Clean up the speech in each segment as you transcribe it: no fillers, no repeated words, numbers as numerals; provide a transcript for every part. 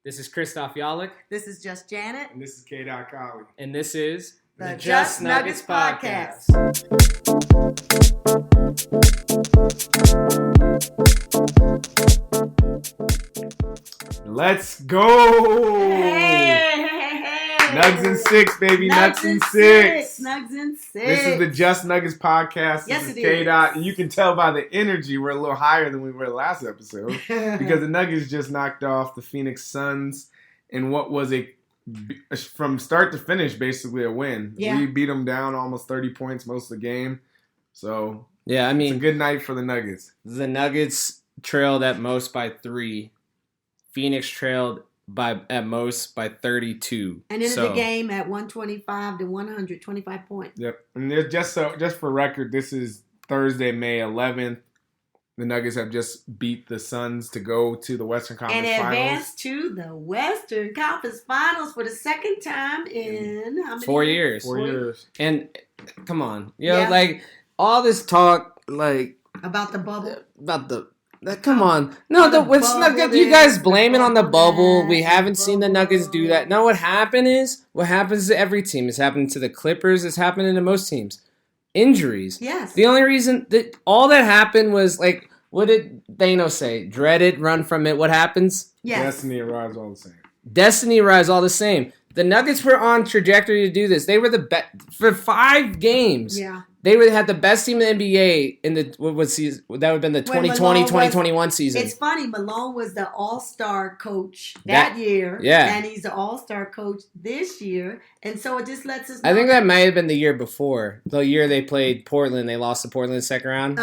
This is Christoph Yalik. This is Just Janet. And this is K. Colley. And this is the Just Nuggets Podcast. Let's go! Hey! Nugs and six, baby. Nugs and six. Nugs and six. This is the Just Nuggets Podcast. Yes, this is it K. is. And you can tell by the energy we're a little higher than we were last episode because the Nuggets just knocked off the Phoenix Suns in what was from start to finish, basically a win. Yeah. We beat them down almost 30 points most of the game. So, Yeah, I it's a mean, good night for the Nuggets. the Nuggets trailed at most by 3. Phoenix trailed at most by 32. And ended the game at 125 to 125 points. Yep. And there's just for record, this is Thursday, May 11th. The Nuggets have just beat the Suns to go to the Western Conference And Finals. advanced to the Western Conference Finals for the second time in how many 4 years. 4 years. And come on, Yeah. like all this talk, like About the bubble. about come on. No, The it's not good. You bubble guys this, blame it on the the bubble. that, We haven't seen the bubble. Nuggets do that. No, what happens to every team. It's happening to the Clippers. It's happening to most teams. Injuries. Yes. The only reason that all that happened was like, what did Thanos say? Dread it, run from it. What happens? Yes. Destiny arrives all the same. Destiny rise all the same. The Nuggets were on trajectory to do this. They were the best for 5 games. Yeah. They had the best team in the NBA in the what season? That would have been the When 2020, Malone was- 2021 season. It's funny, Malone was the all-star coach that year. yeah. And he's the all-star coach this year. And so it just lets us know. I think that might have been the year before. The year they played Portland. They lost to Portland in the second round.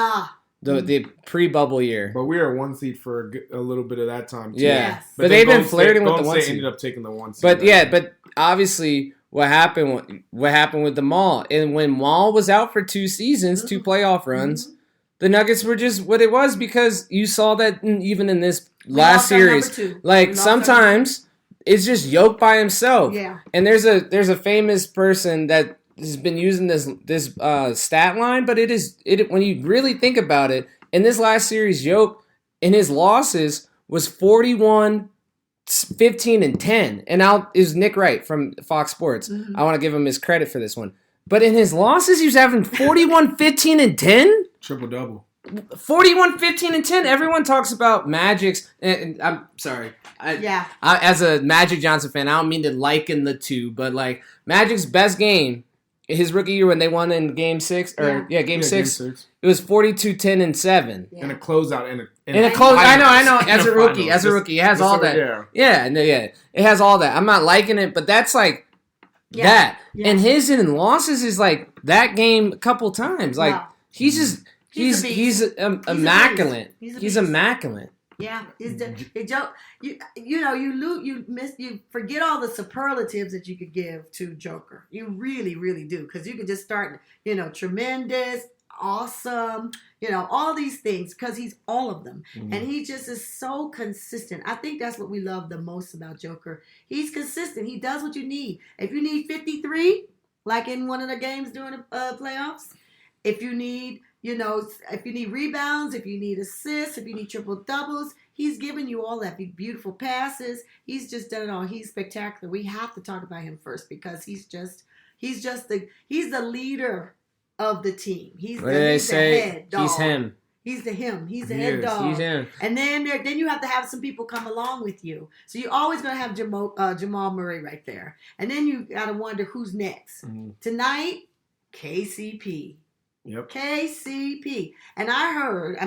The pre-bubble year. But we were 1 seed for a little bit of that time, too. Yeah. Yes. But they've been Golden flirting with the Golden 1 State seed. ended up taking the 1 seed. But but obviously what happened with the Mall. And when Mall was out for 2 seasons, 2 playoff runs, the Nuggets were just what it was because you saw that even in this last series. Like sometimes it's just Jokic by himself. Yeah. And there's a famous person that has been using this stat line, but it when you really think about it, in this last series, Jokic in his losses was 41, 15, and 10. And is Nick Wright from Fox Sports. I want to give him his credit for this one. But in his losses, he was having 41, 15, and 10? Triple-double. 41, 15, and 10. Everyone talks about Magic's. And I'm sorry. As a Magic Johnson fan, I don't mean to liken the two, but like Magic's best game, his rookie year when they won in Game 6, Game 6, it was 42, 10, and 7. And a closeout. In a close, I know. In As a a rookie, finals. it has all that. Yeah, it has all that. I'm not liking it, but that's like that. Yeah. And his in losses is like that game a couple times. Like he's just He's a he's beast. immaculate. He's a He's beast. immaculate. Yeah, you forget all the superlatives that you could give to Joker. You really, really do, because you could just start, tremendous, awesome, all these things, because he's all of them, and he just is so consistent. I think that's what we love the most about Joker. He's consistent. He does what you need. If you need 53, like in one of the games during the playoffs, if you need rebounds, if you need assists, if you need triple doubles, he's giving you all that. Beautiful passes. He's just done it all. He's spectacular. We have to talk about him first because he's the leader of the team. He's What do they the say? head dog. He's him. He's the He head is. dog. He's him. And then you have to have some people come along with you. So you're always going to have Jamal Murray right there. And then you got to wonder who's next. Tonight, KCP. Yep. KCP. And I heard,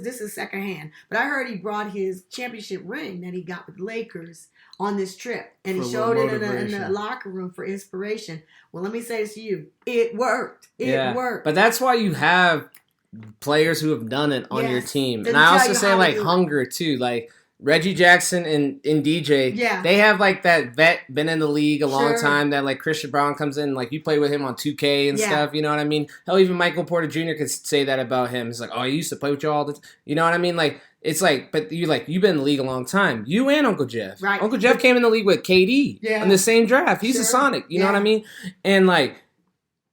this is secondhand, but I heard he brought his championship ring that he got with the Lakers on this trip. And he For a showed it little in the motivation. locker room for inspiration. Well, let me say this to you. It worked. It worked. But that's why you have players who have done it on your Yes. team. They'll And I tell also you say how to like do it. hunger too. Like Reggie Jackson and DJ, Yeah. they have like that vet, been in the league a long Sure. time, that like Christian Brown comes in, like you play with him on 2K and Yeah. stuff, you know what I mean? Hell, even Michael Porter Jr. could say that about him. It's like, oh, I used to play with you all the time. You know what I mean? Like, it's like, but you've been in the league a long time. You and Uncle Jeff. Right. Uncle Jeff came in the league with KD Yeah. in the same draft. He's a Sure. Sonic. You know Yeah. what I mean? And like,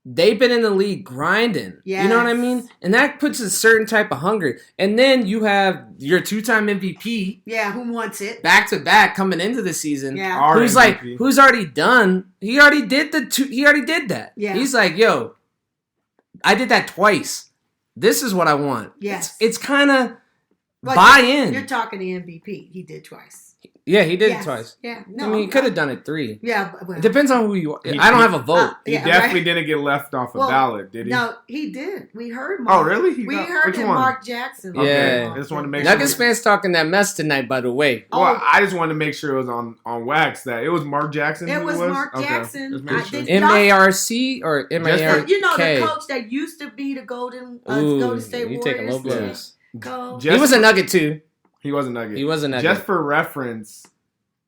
they've been in the league grinding. You know what I Yes. mean? And that puts a certain type of hunger. And then you have your 2-time MVP Yeah, who wants it? back to back coming into the season. Yeah. Our Who's MVP. who's already done? He already did he already did that. Yeah. He's like, yo, I did that twice. This is what I want. Yes. It's kind of But buy You're in. talking the MVP. He did twice. Yeah, he did Yes. it twice. Yeah. I No, mean, he could have done it 3. Yeah. Well, It depends on who you are. He- I don't have a vote. He yeah, definitely right? didn't get left off a Well, ballot, did he? No, he did. We heard Oh, Mark. really? He We got- heard which him, one? Mark Jackson. Yeah. Okay, I just wanted to make Nuggets sure. fans talking that mess tonight, by the way. Oh. Well, I just wanted to make sure it was on wax that it was Mark Jackson. It who was Mark Okay. Jackson. Just making I sure. did- MARC or MARK? You know the coach that used to be the Golden State you Warriors. taking low too? blows. Coach. Just He was a for- Nugget too. He was a Nugget. He was a Nugget. Just for reference,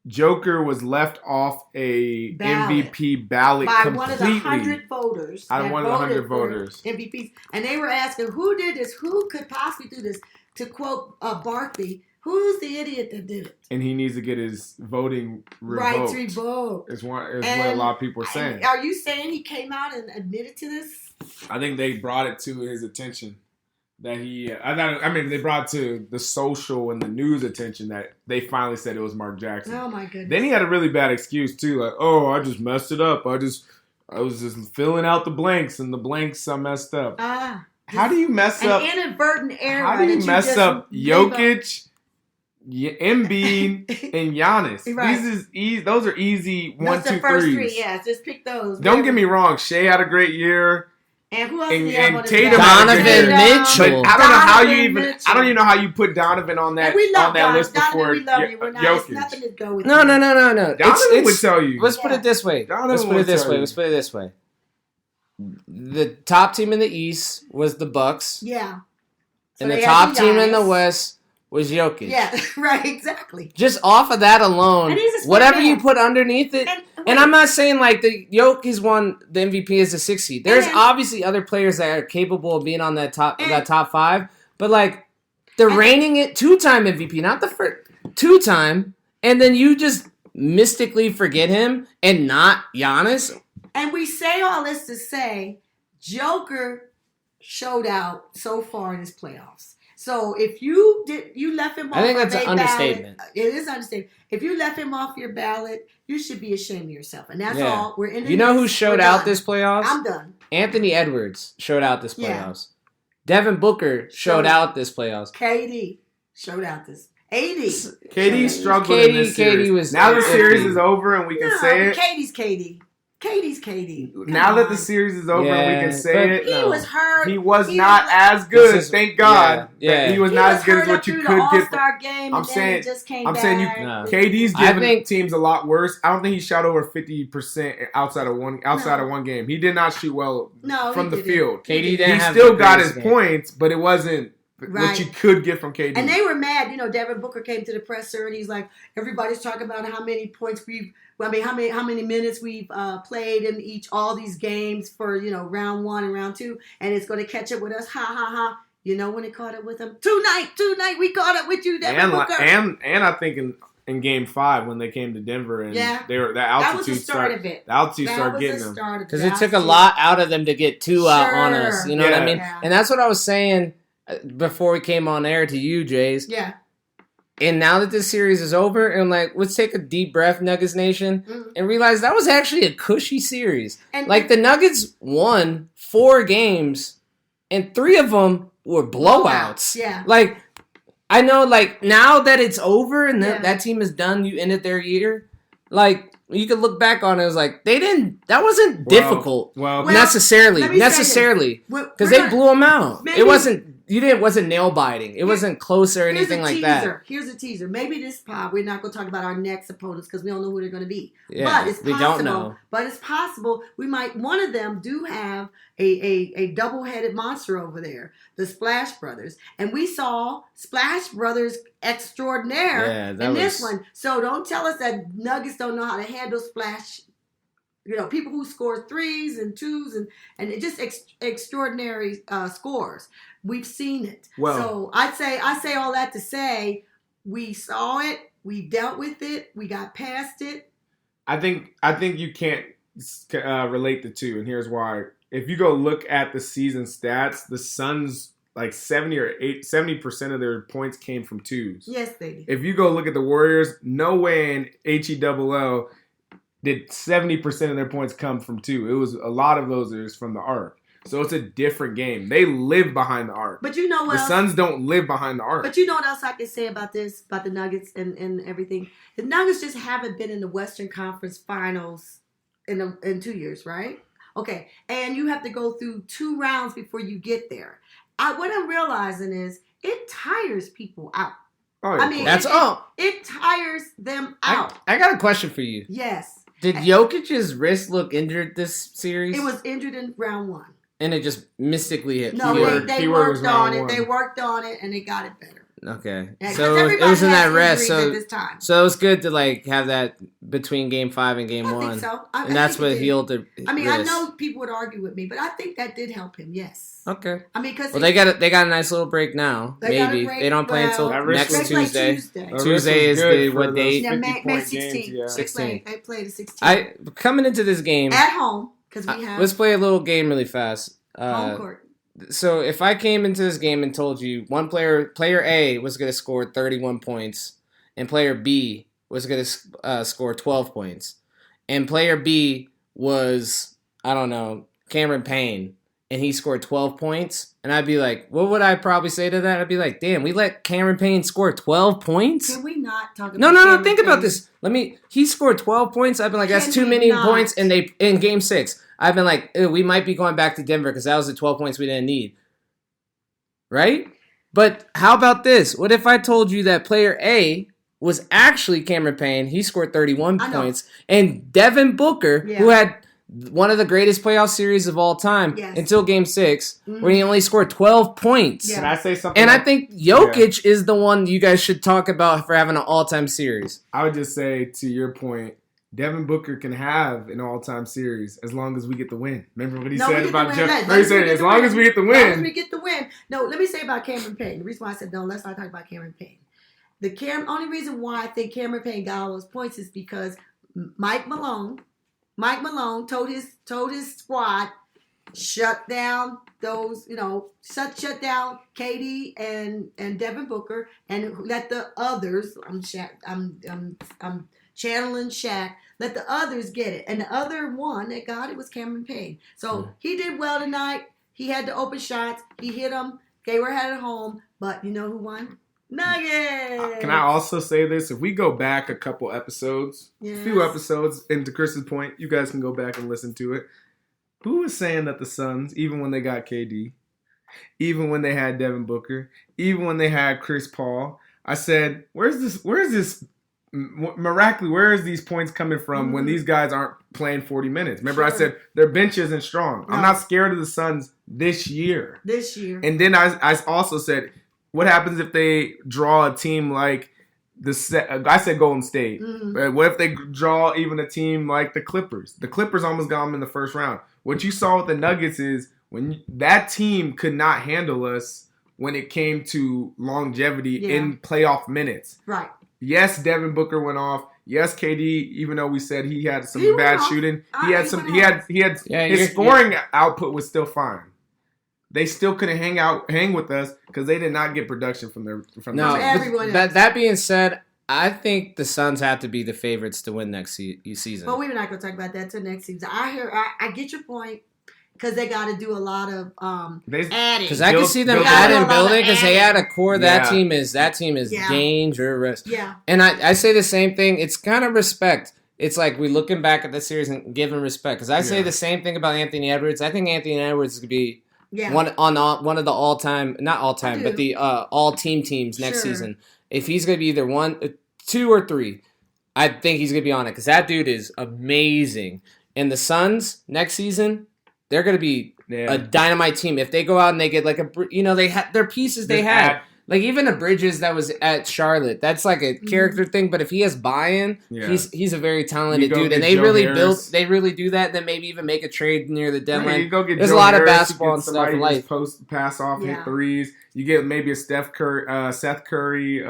Joker was left off a Ballot. MVP ballot By completely. one of the 100 voters. Out of that one of the 100 voted for voters. MVPs. And they were asking, who did this? Who could possibly do this? To quote Barkley, who's the idiot that did it? And he needs to get his voting Right revoked. to revoke. Is what a And- lot of people are saying. Are you saying he came out and admitted to this? I think they brought it to his attention that he. I mean, they brought to the social and the news attention that they finally said it was Mark Jackson. Oh my goodness. Then he had a really bad excuse too, like, "Oh, I just messed it up. I was just filling out the blanks, and the blanks I messed up." How do you mess an up? inadvertent error? How do you that mess just up leave up- Jokic, Embiid, and Giannis? Right. These is easy. Those are easy one, That's the two, first threes. three. Yeah, just pick those. Don't get me wrong. Shea had a great year. And who else and- do you have and on this Tatum list? had a Donovan good year. Mitchell. But I don't know how you Donovan even. Mitchell. I don't even know how you put Donovan on that And we love on that Donovan. list before Donovan, we love you. We're not, it's Jokic. nothing to go with No. you. Donovan would tell you. Let's put it this way. Donovan Let's put would it this tell way. you. Let's put it this way. The top team in the East was the Bucks, Yeah. So and the they top had team in the Giannis. West was Jokic. Yeah, right, exactly. Just off of that alone, And he's a smart whatever man. you put underneath it. And I'm not saying like the Jokic won the MVP as a 6 seed. There's And- obviously other players that are capable of being on that top And- 5, but like the And- reigning it 2-time MVP, not the first 2-time, and then you just mystically forget him and not Giannis. And we say all this to say Joker showed out so far in his playoffs. So if you left him off I think of that's a an ballot- understatement. It is an understatement. If you left him off your ballot, you should be ashamed of yourself. And that's Yeah. all. We're in. You know who showed out this playoffs? I'm done. Anthony Edwards showed out this Yeah. playoffs. Devin Booker showed Showed out this playoffs. KD showed out this. 80. KD struggled KD in this series. was now the iffy. series is over and we can say it. KD's KD. KD's KD. Come Now that the on. series is over and we Yeah, can say but it. He No. was hurt. He was He not was- as good, This is- thank God. yeah, yeah. That he was He not was as good hurt as what up you through could the get. All-Star game, I'm and then saying- he just came I'm saying you. back. No. KD's I giving think- teams a lot worse. I don't think he shot over 50% outside of one game. He did not shoot well No, from he the didn't. field. KD He didn't have still the got his greatest game. points, but it wasn't what Right. you could get from KD. And they were mad. You know, Devin Booker came to the presser and he's like, everybody's talking about how many points how many minutes we've played in all these games for, round 1 and round 2, and it's going to catch up with us. Ha ha ha. You know when it caught up with them? Tonight, we caught up with you, Devin Booker. and I think in Game 5 when they came to Denver and Yeah. they were that was altitude the start of it. the altitude That started was getting the them. start of Because the it took a altitude. lot out of them to get 2 out on Sure. us. You know what I Yeah. mean? Yeah. And that's what I was saying before we came on air to you, Jays. Yeah. And now that this series is over, and like, let's take a deep breath, Nuggets Nation, Mhm. and realize that was actually a cushy series. And Like, the Nuggets won 4 games, and 3 of them were blowouts. Yeah. Like, I know, like, now that it's over and Yeah. that team is done, you ended their year, like, you could look back on it as like, that wasn't difficult Well, Well, necessarily. let me say this. Necessarily. We're Because they not- blew them out. maybe- It wasn't nail biting. It wasn't close or anything like that. Here's a teaser. Maybe this pod, we're not going to talk about our next opponents because we don't know who they're going to be. Yeah, but it's we possible. don't know. But it's possible one of them do have a double-headed monster over there, the Splash Brothers. And we saw Splash Brothers extraordinaire Yeah, that in this was- one. So don't tell us that Nuggets don't know how to handle Splash. People who score 3s and 2s and it just extraordinary scores. We've seen it. Well- So I say all that to say we saw it, we dealt with it, we got past it. I think you can't relate the two, and here's why. if you go look at the season stats, the Suns like 70% of their points came from twos. Yes, they did. If you go look at the Warriors, no way in HEOO did 70% of their points come from two. It was a lot of those is from the arc. So it's a different game. They live behind the arc. But you know what The Suns don't live behind the arc. But you know what else I can say about this, about the Nuggets and everything? The Nuggets just haven't been in the Western Conference Finals in 2 years, right? Okay, and you have to go through 2 rounds before you get there. What I'm realizing is it tires people out. Oh, yeah, I mean, That's all. It tires them out. I got a question for you. Yes. Did Jokic's wrist look injured this series? It was injured in round 1. And it just mystically hit. No, they worked on it. They worked on it, and they got it better. Okay. Yeah, so it was in that rest. So it was good to like have that between game 5 and game 1. I think so. And that's what healed the I mean, wrist. I know people would argue with me, but I think that did help him. Yes. Okay. I mean, because they got a nice little break now. Maybe they don't play until next Tuesday. Tuesday is what date? Yeah, May 16th. Yeah. 16th. They played the 16th. Coming into this game at home because we have. Let's play a little game really fast. Home court. So if I came into this game and told you player A was going to score 31 points and player B was going to score 12 points and player B was, I don't know, Cameron Payne and he scored 12 points, and I'd be like, what would I probably say to that? I'd be like, damn, we let Cameron Payne score 12 points? Can we not talk about No, think about this. He scored 12 points. I've been like, that's too many points in game 6. I've been like, we might be going back to Denver because that was the 12 points we didn't need. Right? But how about this? What if I told you that player A was actually Cameron Payne? He scored 31 points. And Devin Booker, who had one of the greatest playoff series of all time until game 6, where he only scored 12 points. Yeah. Can I say something? And I think Jokic is the one you guys should talk about for having an all-time series. I would just say, to your point, Devin Booker can have an all-time series as long as we get the win. Remember what he said about Jeff? He said, as long as we get the win. As long as we get the win. No, let me say about Cameron Payne. The reason why I said no, let's not talk about Cameron Payne. Only reason why I think Cameron Payne got all those points is because Mike Malone told his squad, shut down those, shut down KD and Devin Booker and let the others. I'm channeling Shaq. Let the others get it. And the other one that got it was Cameron Payne. So he did well tonight. He had the open shots. He hit them. They were at home. But you know who won? Nuggets. Can I also say this? If we go back a couple episodes, a few episodes, and to Chris's point, you guys can go back and listen to it. Who was saying that the Suns, even when they got KD, even when they had Devin Booker, even when they had Chris Paul, I said, where is this miraculously, where is these points coming from when these guys aren't playing 40 minutes? Remember, I said their bench isn't strong. No. I'm not scared of the Suns this year. And then I also said, what happens if they draw a team like I said Golden State. But what if they draw even a team like the Clippers? The Clippers almost got them in the first round. What you saw with the Nuggets is when that team could not handle us when it came to longevity in playoff minutes. Right. Yes, Devin Booker went off. Yes, KD, even though we said he had some bad shooting, his scoring output was still fine. They still couldn't hang with us because they did not get production from everyone else. That being said, I think the Suns have to be the favorites to win next season. But we're not going to talk about that until next season. I get your point. Because they got to do a lot of adding. Because I can see them adding building because they had a core. That team is dangerous. Yeah. And I say the same thing. It's kind of respect. It's like we're looking back at the series and giving respect. Because I say the same thing about Anthony Edwards. I think Anthony Edwards is going to be one of the all-time, not all-time, but the all-team teams next season. If he's going to be either 1, 2, or 3, I think he's going to be on it. Because that dude is amazing. And the Suns next season, they're going to be a dynamite team. If they go out and they get like they had their pieces they had. Like even a Bridges that was at Charlotte, that's like a character thing. But if he has buy-in, he's a very talented dude. And they they really do that. Then maybe even make a trade near the deadline. There's a lot of basketball and stuff in life. Pass off, hit threes. You get maybe a Seth Curry,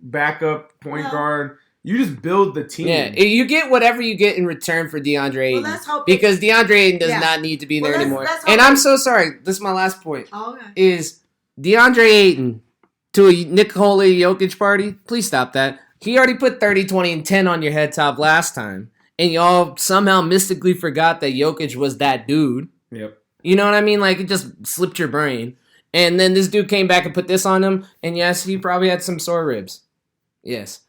backup point guard. You just build the team. Yeah, you get whatever you get in return for DeAndre Ayton. Well, let's hope because DeAndre Ayton does Yeah. not need to be Well, there let's- anymore. let's hope And it- I'm so sorry. This is my last point. Okay. Is DeAndre Ayton to a Nikola Jokic party? Please stop that. He already put 30, 20, and 10 on your head top last time. And y'all somehow mystically forgot that Jokic was that dude. Yep. You know what I mean? Like, it just slipped your brain. And then this dude came back and put this on him. And yes, he probably had some sore ribs. Yes.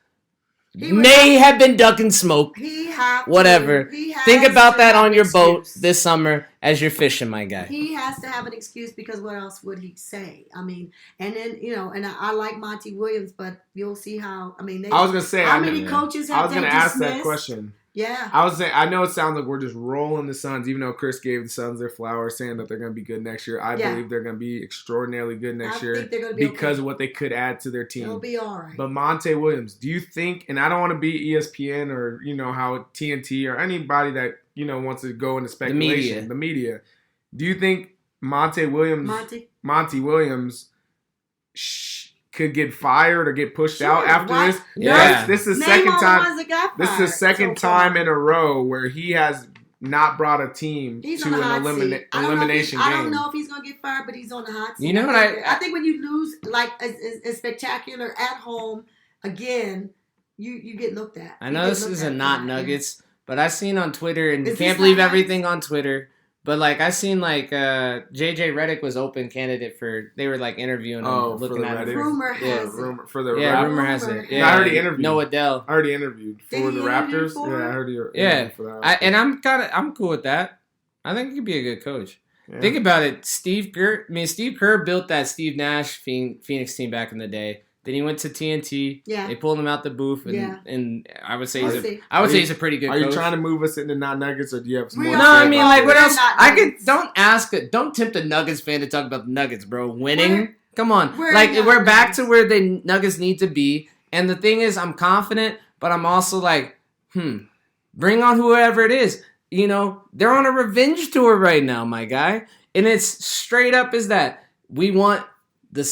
He was- May have been ducking smoke. He have Whatever. To, he has Think about to that have on an your boat excuse. this summer as you're fishing, my guy. He has to have an excuse because what else would he say? I mean, and then and I like Monty Williams, but you'll see how. I mean, I was gonna say. how I many know- coaches I have was they gonna ask that dismissed? question. Yeah. I was saying, I know it sounds like we're just rolling the Suns, even though Chris gave the Suns their flowers, saying that they're going to be good next year. I Yeah. believe they're going to be extraordinarily good next year think they're going to be because okay. of what they could add to their team. It'll be all right. But Monte Williams, do you think? And I don't want to be ESPN or how TNT or anybody that wants to go into speculation. The media. Do you think Monte Williams? Monty Williams could get fired or get pushed Sure, out after why- this? Yeah. This is the Name second all the time. ones that got This is fired the second so far. time in a row where he has not brought a team He's to on the an hot seat. elimination I game. don't know if he's gonna get fired, but he's on the hot seat. You know what I think when you lose like as spectacular at home again, you get looked at. I You know get this looked isn't at not for that. Nuggets, but I seen on Twitter, and you Is can't this believe not everything on Twitter. But like I seen like JJ Redick was open candidate for. They were like interviewing him, Oh, for looking the at him. Redick? Rumor Yeah, has it. Rumor for the Yeah, Raptors. rumor has it. Rumor. Yeah, I already interviewed. No Adele. I already interviewed Did for he the interview Raptors. for Yeah, I it? heard you. Yeah. for that. And I'm cool with that. I think he could be a good coach. Yeah. Think about it. Steve Kerr built that Steve Nash Phoenix team back in the day. Then he went to TNT. Yeah. They pulled him out the booth, and, Yeah. and I would say We'll he's see. he's a pretty good Are coach. you trying to move us into not Nuggets, or do you have some We more? are. No, I mean, like, what We're else? not I could Nuggets. don't tempt a Nuggets fan to talk about the Nuggets, bro. Winning, We're- come on, we're like not we're back Nuggets. to where the Nuggets need to be. And the thing is, I'm confident, but I'm also like, bring on whoever it is. They're on a revenge tour right now, my guy, and it's straight up is that we want the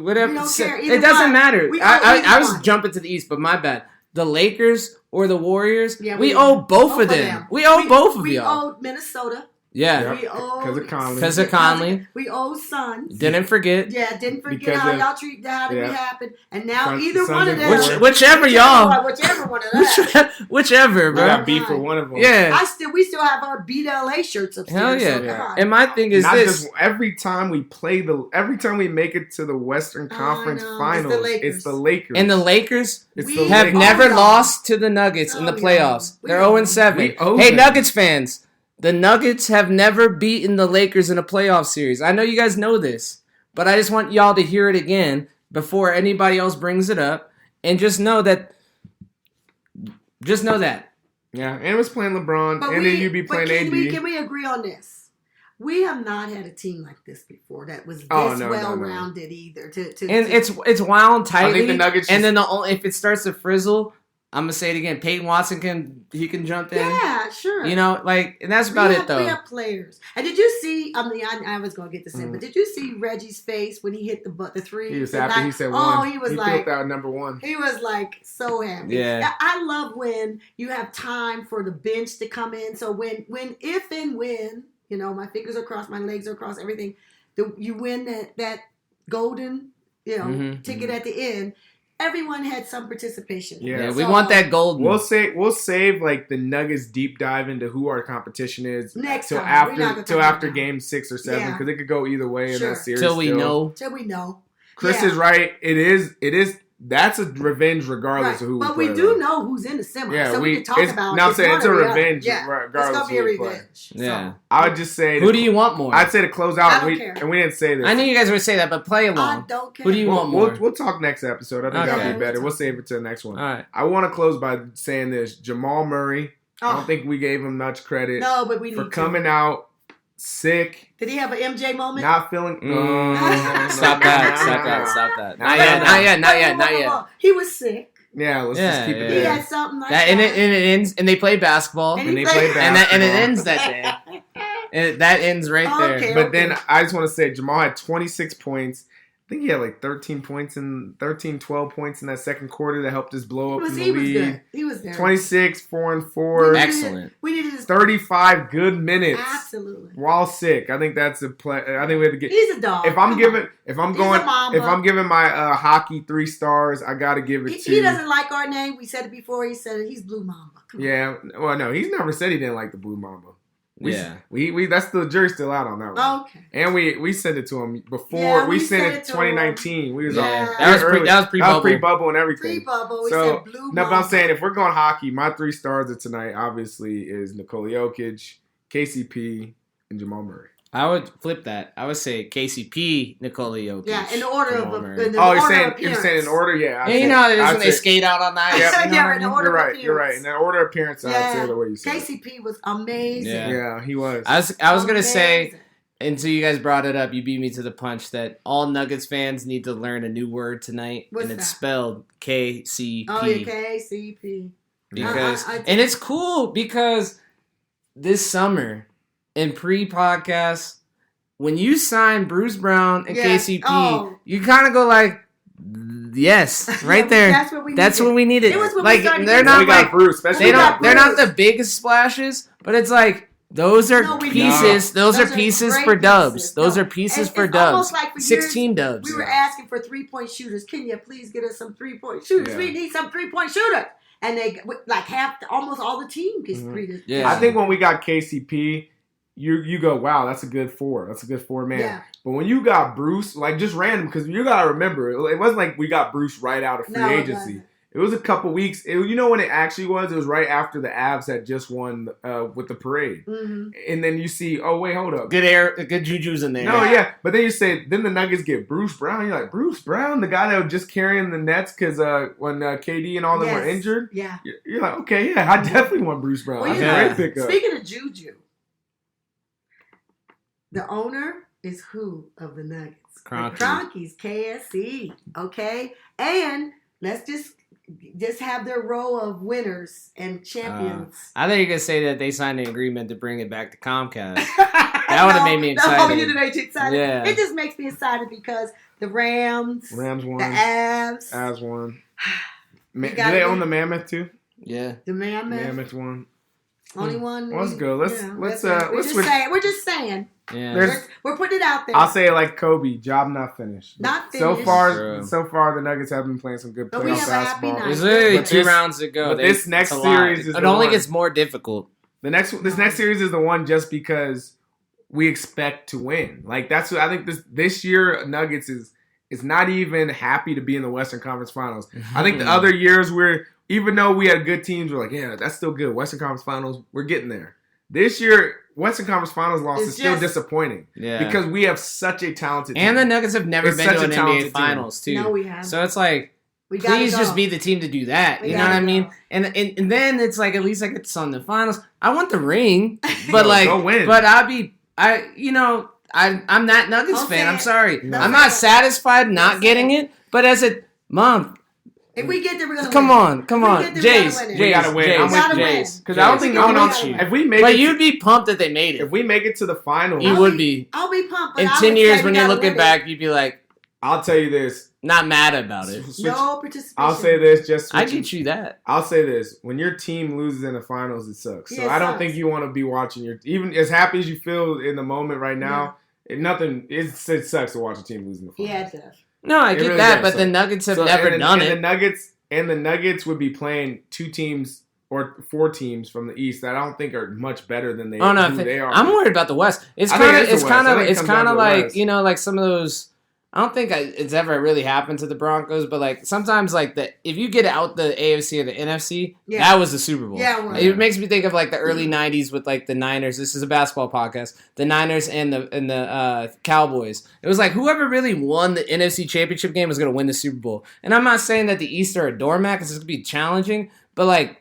whatever. We don't care. It Either doesn't one. matter. We I owe I was either one. jumping to the East, but my bad. The Lakers or the Warriors, Yeah, we owe both of them. We owe both of we y'all. owe Minnesota. Yeah. Yep. We owe 'Cause of Conley. Because of Conley. We owe Suns. Didn't forget. Yeah, didn't forget Because how of- y'all treat that. How yeah. it happened, and now Suns- either Suns one of and them, Warriors. Whichever y'all. whichever one of that. Whichever, We bro. got beef for one of them. Yeah. We still have our Beat LA shirts upstairs. Hell yeah. So come on. And my thing is Not this. just every time we make it to the Western Conference know. It's the Finals, Lakers. it's the Lakers. And the Lakers It's We the have Lakers. never y'all. lost to the Nuggets in the Oh, yeah. playoffs. We They're owe 0-7. We owe Hey, them. Nuggets fans. The Nuggets have never beaten the Lakers in a playoff series. I know you guys know this, but I just want y'all to hear it again before anybody else brings it up. And just know that. Yeah, and it was playing LeBron, But and then you'd be playing AD. Can we agree on this? We have not had a team like this before that was this Oh, no, no, no. well-rounded either. And it's wound tightly. I think the Nuggets and just- then if it starts to frizzle, I'm gonna say it again. Peyton Watson can jump in. yeah, sure. And that's about it though. We have players. And did you see? I mean, I was going to get this in, Mm. but did you see Reggie's face when he hit the three? He was The happy. night- He said "Oh, one. he was he like." filled out number one. He was like so happy. Yeah. I love when you have time for the bench to come in. So when my fingers are crossed, my legs are crossed, everything, you win that golden Mhm. ticket at the end. Everyone had some participation. Yeah. We So, want that golden. We'll save like the Nuggets deep dive into who our competition is Next till time. We're not gonna after talk till about after that. game 6 or 7 Yeah. because it could go either way in Sure. that series. till we still. know. till we know. Chris Yeah. is right. It is. That's a revenge regardless Right. of who. But we we play do with. know who's in the semi, Yeah, so we can talk it's, about. now I'm saying it's a one or the other. revenge Yeah, regardless it's of gonna be who a we play. revenge. Yeah. I would just say Who do you want more? I'd say to close I out, don't and care. we didn't say this. I knew you guys would say that, but play I along. don't care. Who do you want more? We'll talk next episode. I think Okay. that'll be better. We'll save it to the next one. All right. I want to close by saying this: Jamal Murray. I Oh, don't think we gave him much credit no, but we need for to. coming out sick, Did he have an MJ moment? not feeling. Stop that! Stop that! Stop that! No, Not no, yet! no. Not yet! Not yet! Whoa, Not whoa, yet! whoa. He was sick. Yeah, let's Yeah, just keep it yeah. He there. had something like That that. and it ends, and they play basketball, And And he they play played- and it basketball. ends that day. And that ends right there. Okay. But then I just want to say Jamal had 26 points, think he had like 12 points in that second quarter that helped us blow up in the He was lead. good. He was there. 26, 4 and 4. Excellent. We needed his 35 good minutes. Absolutely. While sick. I think that's a play. I think we have to get. He's a dog. If I'm giving my hockey 3 stars, I got to give it to. He doesn't like our name. We said it before. He said it. He's Blue Mamba. Come on. Yeah. Well, no, he's never said he didn't like the Blue Mamba. We that's the jury's still out on that one. Okay. And we sent it to him before. Yeah, we we sent sent it it to 2019. We was Yeah. on. That was early. pre-bubble. Pre-bubble and everything. Pre-bubble. We So, said Blue no, but I'm Mamba. saying if we're going hockey, my 3 stars of tonight obviously is Nikola Jokic, KCP, and Jamal Murray. I would flip that. I would say KCP, Nikola Jokic. Yeah, in the order Jamal of Murray. You're saying in order? Yeah. Yeah, you know how it is when they skate out on that. Yeah, Yeah, yeah, in the order you're of right. You're right. In the order of appearance, I'd say the way you said it. KCP was amazing. Yeah. He was. I was gonna say, Amazing. until you guys brought it up, you beat me to the punch that all Nuggets fans need to learn a new word tonight, What's and it's that? spelled KCP. Oh, yeah, KCP. Because I- and it's cool because this summer in pre-podcast, when you sign Bruce Brown and Yeah. KCP, Oh. you kind of go like, yes, right there. That's what we That's needed. what we needed. It was when we Like started they're getting- not we got like Bruce, especially they we got don't. They're not Bruce. the biggest splashes, but it's like those are No, we pieces. know. Those are Those are pieces great for dubs. pieces. Those No, are pieces it's for almost dubs. like for years 16 dubs. We were asking for 3-point shooters. Can you please get us some 3-point shooters? Yeah. We need some 3-point shooters. And they like almost all the team gets Mhm. 3. Yeah. I think when we got KCP, you go, wow, that's a good 4. That's a good 4 man. Yeah. But when you got Bruce, like just random, because you gotta remember, it wasn't like we got Bruce right out of free No, it agency. wasn't. It was a couple weeks. You know when it actually was? It was right after the Avs had just won with the parade. Mm-hmm. And then you see, oh wait, hold up. Good juju's in there. No, yeah, but then you say, then the Nuggets get Bruce Brown. You're like, Bruce Brown, the guy that was just carrying the Nets because when KD and all them were Yes. injured. Yeah. You're like, okay, yeah, I definitely want Bruce Brown. Well, That's you a know, great pickup. Speaking of Juju, the owner is who of the Nuggets? Kroenke. The Kroenkes, KSE. Okay, and let's just have their row of winners and champions. I thought you were gonna say that they signed an agreement to bring it back to Comcast. That would've made me No, excited. you'd have made you excited. Yeah. It just makes me excited because the Rams Rams won. the Avs, Avs won. You Do gotta they be- own the Mammoth too? Yeah. the Mammoth. Mammoth won. Only one. Well, let's go. Let's we're just switch. saying. We're just saying. Yeah. There's- We're putting it out there. I'll say it like Kobe, job not finished. Not So finished. far the Nuggets have been playing some good But we playoff have a happy basketball. night. There's literally But 2 this- rounds to go. but this next it's a lot. series is it the only one. gets more difficult. This next series is the one just because we expect to win. Like that's what I think this year Nuggets is not even happy to be in the Western Conference Finals. I think the other years even though we had good teams, we're like, yeah, that's still good. Western Conference Finals, we're getting there. This year, Western Conference Finals loss It's is still just- disappointing Yeah. because we have such a talented team. And the Nuggets have never It's been such to a an NBA talented team. Finals too. No, we haven't. So it's like, We gotta please go. just be the team to do that. We You know what gotta I mean? go. And then it's like at least I get to on the finals. I want the ring, but No, like, go win. but I'm that Nuggets Don't fan. say I'm it. sorry. Don't I'm say not it. satisfied not Don't say getting it. But as a mom, If we get there, we're gonna come win. on, come We on, get there, we gotta Jace, win it. We gotta win. Jace, I'm with Gotta you. win. Because I don't Jace. think I'm no one with you. if we make But it you'd be pumped that they made if it. we make it to the finals, You would be. I'll be pumped. But In I 10 would years, say when we you're gotta looking win it. back, you'd be like, I'll tell you this. not mad about it. No participation. I'll say this. Just I switching- get you that. I'll say this: when your team loses in the finals, it sucks. So Yeah, it I don't sucks. think you want to be watching even as happy as you feel in the moment right now. It sucks to watch a team lose in the finals. Yeah, it does. No, I It get really that, does but the suck. Nuggets have So, never and done The it. Nuggets would be playing 2 teams or 4 teams from the East that I don't think are much better than they. Oh no, who they are. I'm worried about the West. It's I think kind of, it's the it's West. kind I of, think it it's comes kind down of to the like West. like some of those. I don't think it's ever really happened to the Broncos, but like sometimes like if you get out the AFC or the NFC, Yeah. that was the Super Bowl. Yeah, it was. It makes me think of like the early '90s with like the Niners. This is a basketball podcast. The Niners and the Cowboys. It was like whoever really won the NFC Championship game was going to win the Super Bowl. And I'm not saying that the East are a doormat because it's going to be challenging, but like.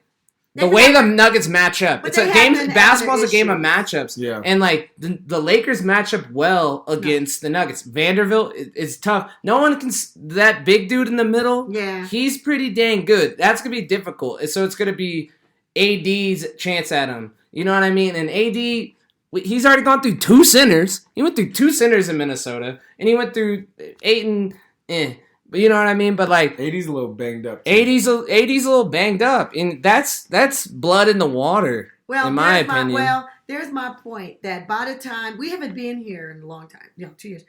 The They've way had- the Nuggets match up, but it's a they game. have been Basketball's a having game of issues. matchups, Yeah. and like the Lakers match up well against the Nuggets. Vanderbilt is tough. No one can. That big dude in the middle, Yeah. he's pretty dang good. That's gonna be difficult. So it's gonna be AD's chance at him. You know what I mean? And AD, he's already gone through 2 centers. He went through 2 centers in Minnesota, and he went through Ayton. But you know what I mean. But like, AD's a little banged up. Too. 80's a little banged up, and that's blood in the water. Well, in my opinion. There's my point that by the time we haven't been here in a long time, 2 years.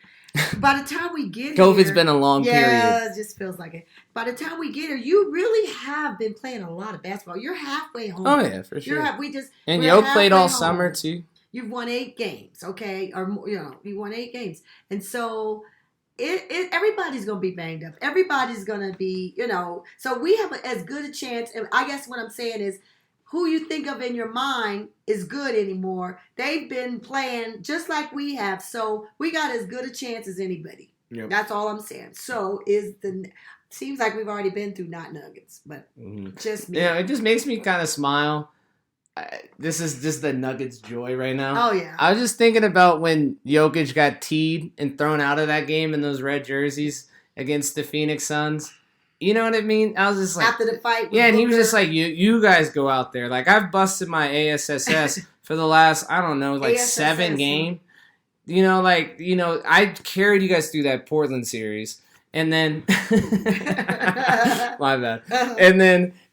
By the time we get COVID's here, been a long period. Yeah, it just feels like it. By the time we get here, you really have been playing a lot of basketball. You're halfway home. Oh yeah, for sure. And Yo played all summer too. You've won 8 games, okay, or you won 8 games, and so everybody's gonna be banged up. Everybody's gonna be, So we have as good a chance. And I guess what I'm saying is, who you think of in your mind is good anymore. They've been playing just like we have, so we got as good a chance as anybody. Yep. That's all I'm saying. So seems like we've already been through not Nuggets, but just me. Yeah, it just makes me kind of smile. This is just the Nuggets' joy right now. Oh yeah. I was just thinking about when Jokic got teed and thrown out of that game in those red jerseys against the Phoenix Suns. You know what I mean? I was just like, after the fight. Yeah, and he was just like, you guys go out there. Like, I've busted my ASSS for the last, I don't know, like ASSS, 7 games. I carried you guys through that Portland series. And then, my bad.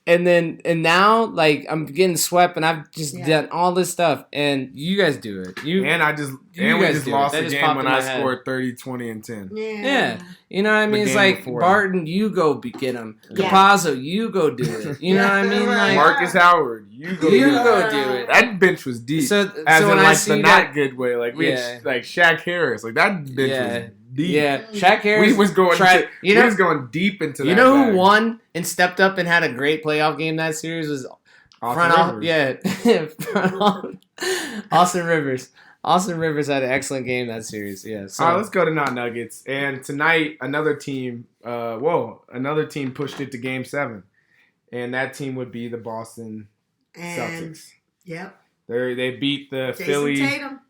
And now, like, I'm getting swept, and I've just done all this stuff, and you guys do it. We just lost the game when I scored 30, 20, and 10. Yeah. You know what I mean? It's like, Barton, you go get him. Capazzo, you go do it. You know what I mean? Like, Marcus Howard, you go do it. That bench was deep. So in like the not good way. Like, we had like Shaq Harris. Like, that bench was deep. Yeah, Shaq Harris. We was going deep into that. You know who won and stepped up and had a great playoff game that series was Austin Rivers. Austin Rivers had an excellent game that series. Yeah. So. All right, let's go to not Nuggets. And tonight, another team pushed it to Game 7, and that team would be the Boston Celtics. Yep. They beat the Jason Philly.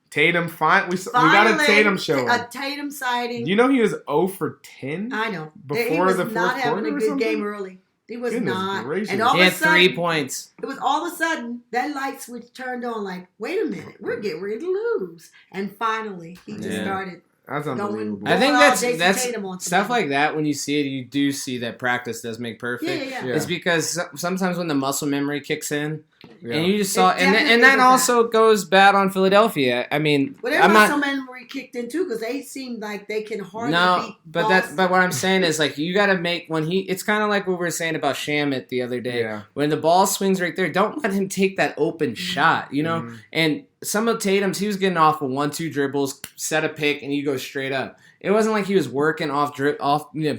Tatum, we got a Tatum show. A Tatum sighting. You know he was 0 for 10? I know. Before the fourth quarter. He was not having a good game early. He was not. And all he had of a sudden, 3 points. It was all of a sudden, that light switch turned on like, wait a minute, we're getting ready to lose. And finally, he just started. That's unbelievable. I think that's stuff like that. When you see it, you do see that practice does make perfect. Yeah. It's because sometimes when the muscle memory kicks in, and you just saw, and that also goes bad on Philadelphia. I mean, their muscle memory kicked in too because they seemed like they can hardly beat Boston. But what I'm saying is like you got to make it's kind of like what we were saying about Shamet the other day. Yeah. When the ball swings right there, don't let him take that open shot. You know, and some of Tatum's, he was getting off of 1-2 dribbles, set a pick, and you go straight up. It wasn't like he was working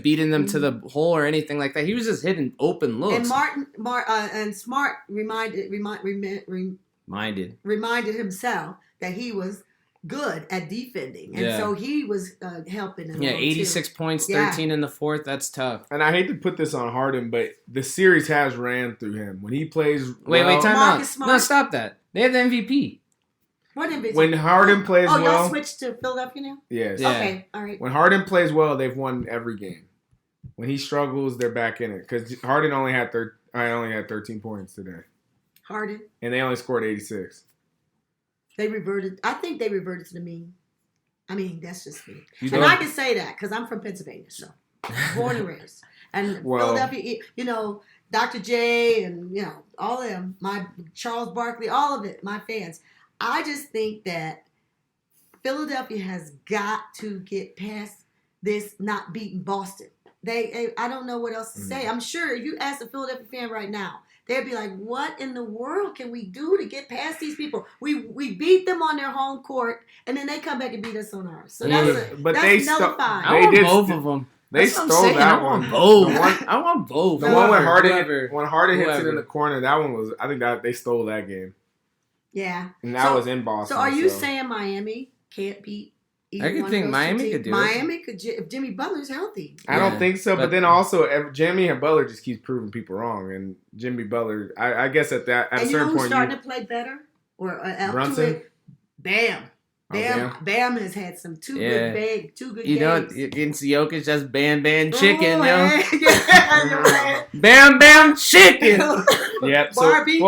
beating them to the hole or anything like that. He was just hitting open looks. And Smart reminded himself that he was good at defending, and so he was helping him. Yeah, 86 points, 13 in the fourth. That's tough. And I hate to put this on Harden, but the series has ran through him when he plays. Wait, time out. No, stop that. They have the MVP. What MVP? When Harden plays well. Oh, y'all switched to Philadelphia now? Yes. Yeah. Okay, all right. When Harden plays well, they've won every game. When he struggles, they're back in it. Because Harden only had 13 points today. Harden? And they only scored 86. I think they reverted to the mean. I mean, that's just me. I can say that because I'm from Pennsylvania, so born and raised. And Philadelphia, Dr. J and, all of them, my Charles Barkley, all of it, my fans. I just think that Philadelphia has got to get past this not beating Boston. I don't know what else to say. I'm sure if you ask a Philadelphia fan right now, they'd be like, what in the world can we do to get past these people? We beat them on their home court, and then they come back and beat us on ours. So that's nullified. I want both of them. They stole that one. I want both. The one when Harden hits it in the corner, that one was, I think that they stole that game. Yeah. And that was in Boston. So are you saying Miami can't beat I could think Miami could do it. Miami could if Jimmy Butler's healthy. I don't think so, but then also Jimmy and Butler just keeps proving people wrong, and Jimmy Butler, I guess at a certain point, starting to play better or Brunson. Bam. Bam has had some two Yeah. good You know, games. against Jokic, that's Bam Chicken, Ooh, yo. yeah, you're right. Bam Chicken. Yep. So, Barbecue.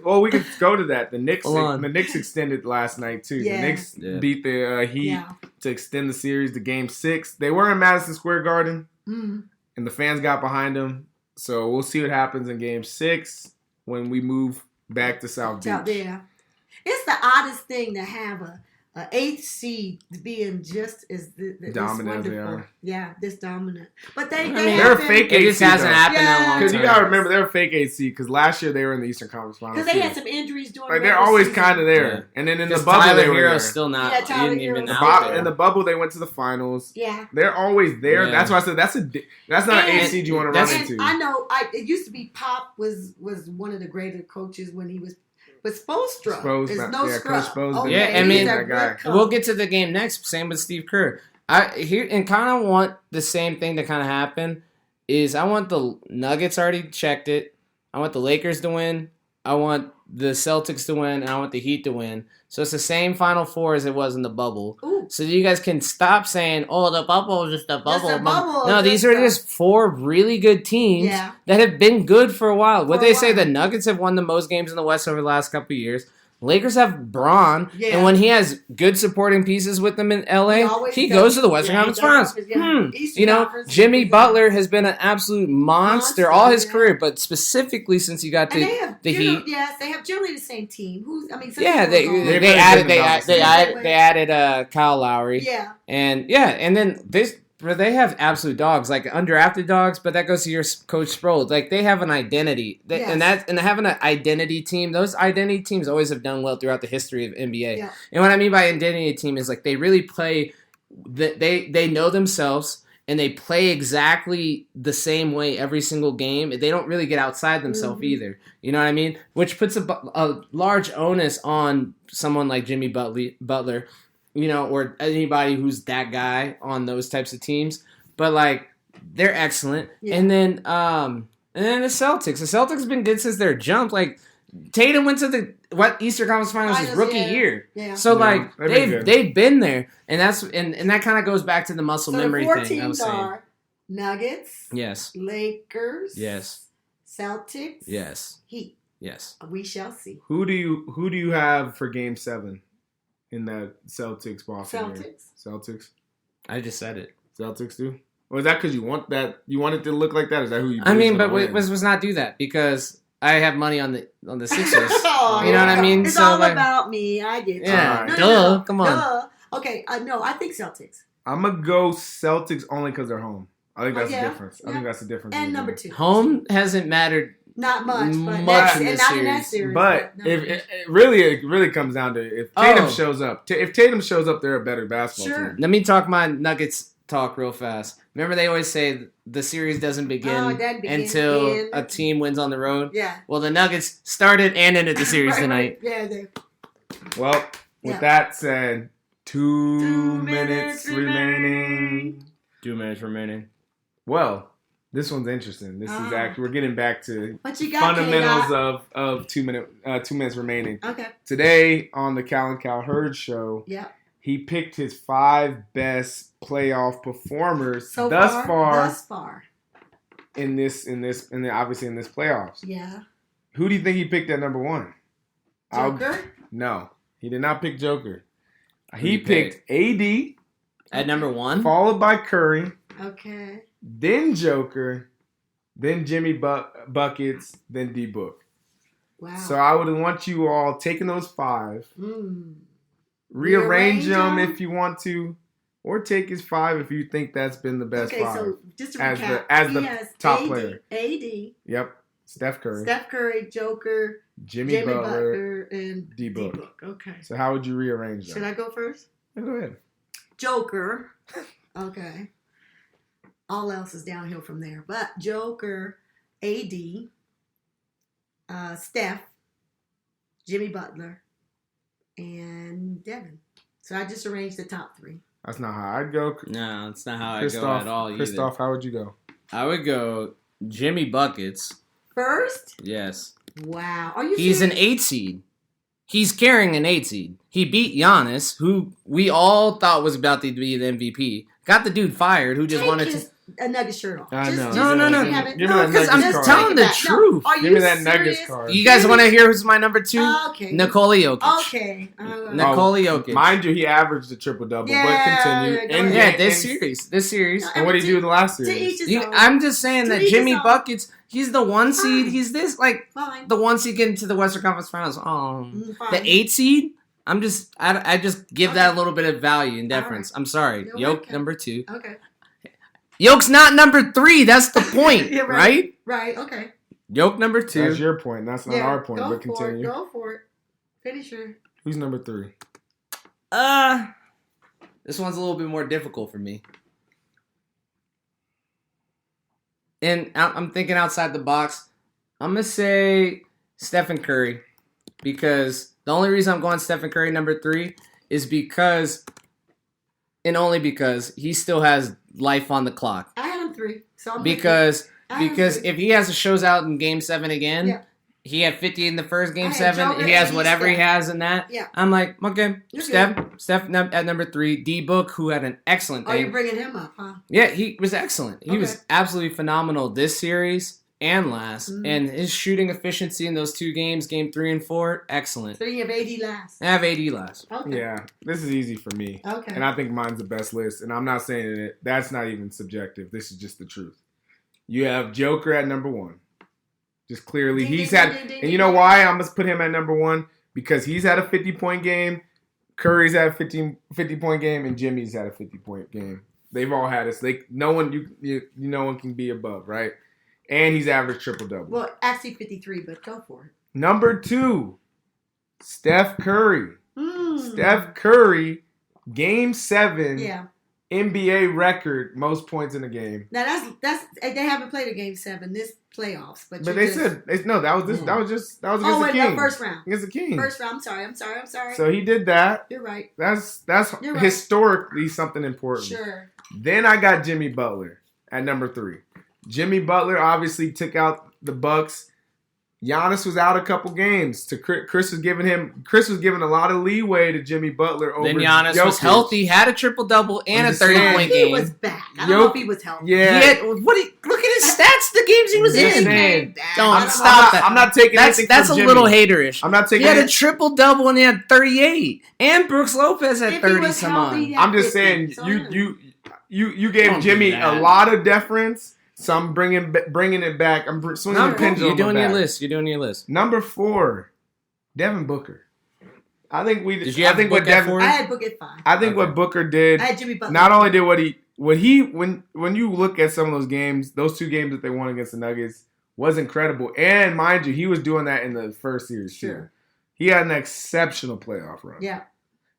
well, we can go to that. The Knicks Hold on. extended last night too. Yeah. The Knicks Yeah. beat the Heat Yeah. to extend the series to Game 6. They were in Madison Square Garden, Mm. and the fans got behind them. So we'll see what happens in Game 6 when we move back to South Beach. Out there. It's the oddest thing to have a eighth seed being just as this Dominant as they wonderful. are. Yeah, this dominant. But they mean, They're a have fake It just AC, hasn't though. happened in a long Because time. you gotta remember they're a fake AC. Because last year they were in the Eastern Conference Finals. because they had too. some injuries during. Like they're regular always season. kind of there. Yeah. And then in the Because bubble Tyler they were Hero's there. still not. Yeah, he Tyler didn't even Hero's out still there. In the bubble they went to the finals. Yeah. They're always there. Yeah. That's why I said that's not an And- AC you want to run that's- into. I know. It used to be Pop was one of the greater coaches when he was. But Spoelstra Spo's is not- no yeah, scrub. Coach Spo's Okay, been- Yeah, I mean- he's a that guy. good coach. We'll get to the game next. Same with Steve Kerr. I here and kind of want the same thing to kind of happen. Is I want the Nuggets already checked it. I want the Lakers to win. I want the Celtics to win, and I want the Heat to win. So it's the same Final Four as it was in the bubble. Ooh. So you guys can stop saying, "Oh, the bubble is just a bubble." a bubble, No, these just are a- just four really good teams Yeah. that have been good for a while. What For a they say, while. the Nuggets have won the most games in the West over the last couple of years. Lakers have Braun, Yeah. and when he has good supporting pieces with them in LA, He always he does. goes to the Western Yeah, Conference he Finals. does. Yeah. Eastern You know, Conference, Jimmy yeah. Butler has been an absolute monster Monster, all his yeah. career, but specifically since he got And to they have the general- Heat. Yes, they have generally the same team. Who's I mean, some Yeah, people they go- They've they been added good they enough. add- they Yeah. added they added Kyle Lowry. Yeah. And then they have absolute dogs, like undrafted dogs, but that goes to your coach Sproles. Like they have an identity, Yes. and having an identity team, those identity teams always have done well throughout the history of NBA. Yeah. And what I mean by identity team is like they really play, they know themselves and they play exactly the same way every single game. They don't really get outside themselves Mhm. either. You know what I mean? Which puts a large onus on someone like Jimmy Butler. You know, or anybody who's that guy on those types of teams. But like they're excellent. Yeah. And then the Celtics. The Celtics have been good since their jump. Like Tatum went to the Eastern Conference Finals his Finals, rookie yeah. year. Yeah. So Yeah, like they've been good. they've been there. And that's and that kind of goes back to the muscle So the memory four thing I was teams saying. are Nuggets, Yes. Lakers, Yes. Celtics, Yes. Heat. Yes. We shall see. Who do you have for Game 7 in that Celtics Boston game? Celtics. I just said it. Celtics do. Or is that because you want it to look like that? Is that who you? I mean, but win? let's not do that because I have money on the Sixers. Oh, You know what I mean? It's So, all like- about me. I get you. Yeah, Alright. duh, come on. Duh. Okay, no, I think Celtics. I'm gonna go Celtics only because they're home. I think that's yeah, the difference. I yeah. think that's the difference. And in the number game. 2. Home hasn't mattered. Not much, but Much that's, in and this not in that series. series. But number if two. it really comes down to if Tatum Oh. shows up. If Tatum shows up, they're a better basketball Sure. team. Let me talk my Nuggets talk real fast. Remember they always say the series doesn't begin Oh, it doesn't begin until in- a team wins on the road. yeah. Well, the Nuggets started and ended the series Right, tonight. right. Yeah, they Well, with Yeah. that said, 2 2 minutes minutes remaining. 2 minutes remaining. Well, this one's interesting. This is Ah. actually we're getting back to What you got, fundamentals K-Dot? of 2 minutes remaining. Okay. Today on the Cal and Cal Herd show, Yeah. he picked his 5 best playoff performers So thus Thus far. obviously in this playoffs. Yeah. Who do you think he picked at number 1? Joker. No, he did not pick Joker. Who He you picked AD, At number 1? followed by Curry, Okay. then Joker, then Jimmy Buckets, then D Book. Wow. So I would want you all taking those 5, Mm. rearrange Rearrange them 'em? if you want to, or take his 5 if you think that's been the best Okay, 5. so just to As recap, as he the has top AD, player. AD, Yep, Steph Curry, Steph Curry, Joker, Jimmy, Jimmy Butler. Butler, and D-Book. D-Book. Okay. So how would you rearrange Should them? I go first? Yeah, go ahead. Joker. Okay. All else is downhill from there. But Joker, AD, Steph, Jimmy Butler, and Devin. So I just arranged the top 3. That's not how I'd go. No, it's not how I go Christoph, at all either. Christoph, how would you go? I would go Jimmy Buckets. First? Yes. Wow. Are you He's an serious? 8 seed. he's carrying an 8 seed. He beat Giannis, who we all thought was about to be the MVP. Got the dude fired, who just wanted to. A Nuggets shirt on. I know. No. Give me that Because I'm Nuggets just card. telling the truth. Are you Give me that serious? Nuggets card. You guys want to hear who's my number 2? Okay. Nikola Jokic. Okay. Nikola Jokic. Mind you, he averaged a triple double, Yeah, but continue. yeah, go And ahead. Yeah, this series. No, And what did he do in the last To series? each his own. I'm just saying To that each Jimmy his own. Buckets, he's the 1 seed. Fine. He's this, like, Fine. the 1 seed getting to the Western Conference Finals. Fine. The 8 seed, I just give that a little bit of value and All deference. I'm sorry. You're Yoke, okay. number 2. Okay. Yoke's not number 3. That's the point, You're right? Right. Okay. Yoke number 2. That's your point. That's not our point, Go but for it. continue. Go for it. Finish your. Who's number 3? This one's a little bit more difficult for me. And I'm thinking outside the box. I'm going to say Stephen Curry. Because the only reason I'm going Stephen Curry number 3 is because, and only because, he still has life on the clock. I had him 3. So I'm Because I had him because 3. if he has a shows out in Game 7 again, Yeah. he had 50 in the first Game I had 7. Joker He has and whatever he Steph. has in that. Yeah. I'm like, okay, You're Steph at number 3. D-Book, who had an excellent Oh, thing. you're bringing him up, huh? Yeah, he was excellent. He was Okay. absolutely phenomenal this series and last. Mhm. And his shooting efficiency in those 2 games, Game 3 and 4, excellent. So you have AD last. I have AD last. Okay. Yeah, this is easy for me. Okay. And I think mine's the best list. And I'm not saying it. That's not even subjective. This is just the truth. You have Joker at number 1. Just clearly, Ding, he's ding, had. ding, ding, And you know ding. why I'm gonna put him at number 1? Because he's had a 50-point game. Curry's had a 50-point game, and Jimmy's had a 50-point game. They've all had it. No one no one can be above, right? And he's averaged triple double. Well, actually 53, but go for it. Number 2, Steph Curry. Mm. Steph Curry, Game 7, Yeah. NBA record, most points in a game. Now that's they haven't played a game 7 this playoffs, but But you they just, said no. That was against oh the wait, King. no, first round. Against the King. First round. I'm sorry. So he did that. You're right. That's You're right. historically something important. Sure. Then I got Jimmy Butler at number 3. Jimmy Butler obviously took out the Bucks. Giannis was out a couple games. Chris was giving a lot of leeway to Jimmy Butler over Then Giannis was Jokic. healthy, had a triple-double, and I'm a just saying. 30-point He game. was back. I don't know if he was healthy. Yeah. Look at his stats, the games he was Just in. saying. Don't stop that. I'm not taking That's anything a from Jimmy. little haterish. I'm not He taking had a it. triple-double and he had 38. And Brooks Lopez had If he 30 was some healthy, on. he had I'm just 50, saying so you gave Don't do Jimmy a that. lot of deference. So I'm bringing it back. I'm swinging the pendulum. You're doing your back. list. You're doing your list. Number 4, Devin Booker. I think Did you have what Book at Devin. 4? I had Book at 5. I think Okay. what Booker did. I had Jimmy Butler. Not only did when you look at some of those games, those 2 games that they won against the Nuggets was incredible. And mind you, he was doing that in the first series too. Sure. He had an exceptional playoff run. Yeah.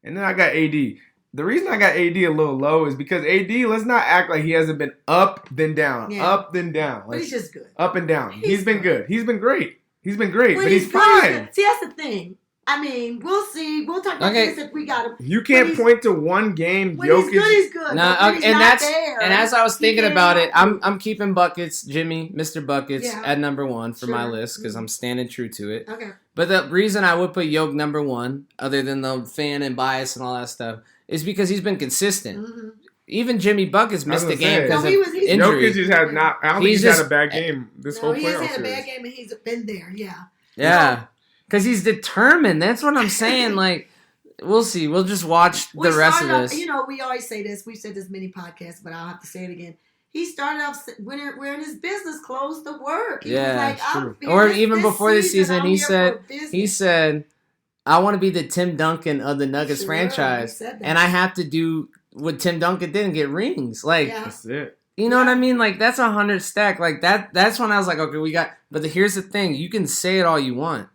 And then I got AD. The reason I got AD a little low is because AD, let's not act like he hasn't been up then down, Yeah. up then down. But he's just good. up and down. He's He's been good. good. He's been great. He's been great, When but he's good, fine. good. See, that's the thing. I mean, we'll see. We'll talk about Okay. this if we got him. You can't When he's- point to one game. When he's Jokic. good, he's good. Nah, But when he's and not that's there, and as I was he thinking can't about it, help I'm keeping Buckets, Jimmy, Mr. Buckets Yeah. at number 1 for my Sure. list because I'm standing true to it. Okay. But the reason I would put Yoke number 1, other than the fan and bias and all that stuff, is because he's been consistent. Mm-hmm. Even Jimmy Buckets missed a gonna game say. because No, of he's injury. Jokic just had not. I don't think He's he's had just- a bad game this No, whole he has playoff had a bad series. game and he's been there. Yeah. Yeah, because he's determined. That's what I'm saying. Like, we'll see. We'll just watch We the rest of started off- this. You know, we always say this. We've said this many podcasts, but I'll have to say it again. He started off when his business closed to work. He Yeah, was like, it's I'm true. here Or even before this season, I'm he here said- for business. He said, "I want to be the Tim Duncan of the Nuggets Sure, franchise, he said that. and I have to do what Tim Duncan did and get rings." Like, Yeah. That's it. you know what I mean? Like, that's 100 stack. Like that. That's when I was like, okay, we got. But here's the thing: you can say it all you want,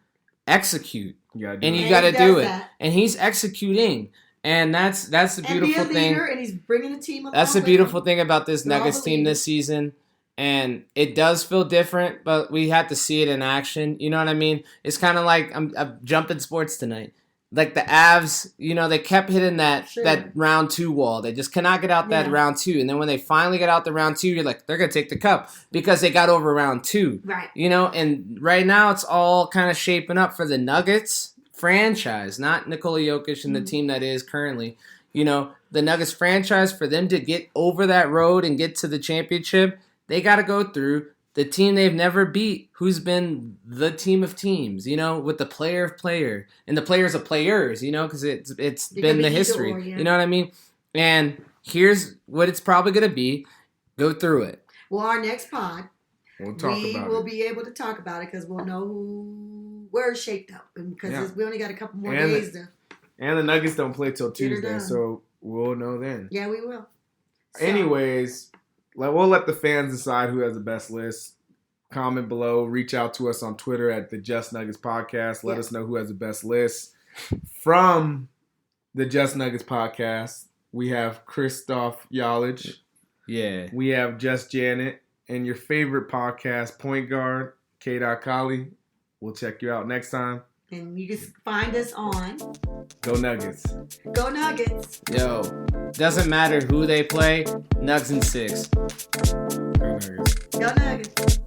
execute, You gotta do and it. you And got to he do does it. that. And he's executing, and that's the And be beautiful a thing. leader, and he's bringing the team along. That's the with beautiful him. thing about this They're all Nuggets team believers. this season. And it does feel different, but we have to see it in action. You know what I mean? It's kind of like I'm jumping sports tonight. Like the Avs, you know, they kept hitting that Sure. round 2 wall. They just cannot get out that Yeah. round 2. And then when they finally get out the round 2, you're like, they're going to take the cup because they got over round 2. Right. You know, and right now it's all kind of shaping up for the Nuggets franchise, not Nikola Jokic and the team that is currently. You know, the Nuggets franchise, for them to get over that road and get to the championship, they got to go through the team they've never beat, who's been the team of teams, you know, with the player of player and the players of players, you know, because it's been the history. You know what I mean? And here's what it's probably going to be. Go through it. Well, our next pod, We'll be able to talk about it because we'll know where it's shaped up. Because we only got a couple more days to. And the Nuggets don't play till Tuesday, so we'll know then. Yeah, we will. So, anyways, we'll let the fans decide who has the best list. Comment below. Reach out to us on Twitter at the Just Nuggets Podcast. Let us know who has the best list. From the Just Nuggets Podcast, we have Christoph Yalich. Yeah. We have Just Janet. And your favorite podcast, Point Guard, K. Kali. We'll check you out next time. And you can find us on Go Nuggets. Go Nuggets. Yo, doesn't matter who they play, Nugs and 6. Go Nuggets. Go Nuggets.